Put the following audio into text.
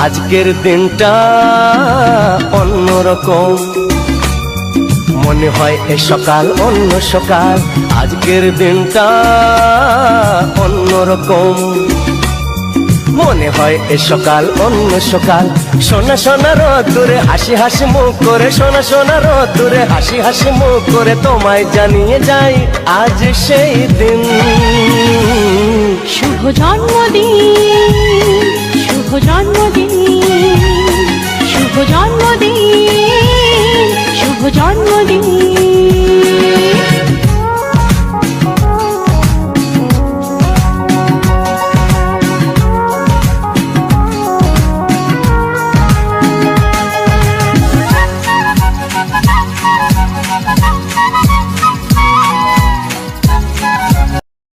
আজকের দিনটা অন্যরকম, মনে হয় এ সকাল অন্য সকাল। আজকের দিনটা অন্যরকম, মনে হয় এ সকাল অন্য সকাল। সোনা সোনা রোদ্দুরে হাসি হাসি মুখ করে, সোনা সোনা রোদ্দুরে হাসি হাসি মুখ করে তোমায় জানিয়ে যাই আজ সেই দিন। শুভ জন্মদিন, শুভ জন্মদিন, শুভ জন্মদিন, শুভ জন্মদিন।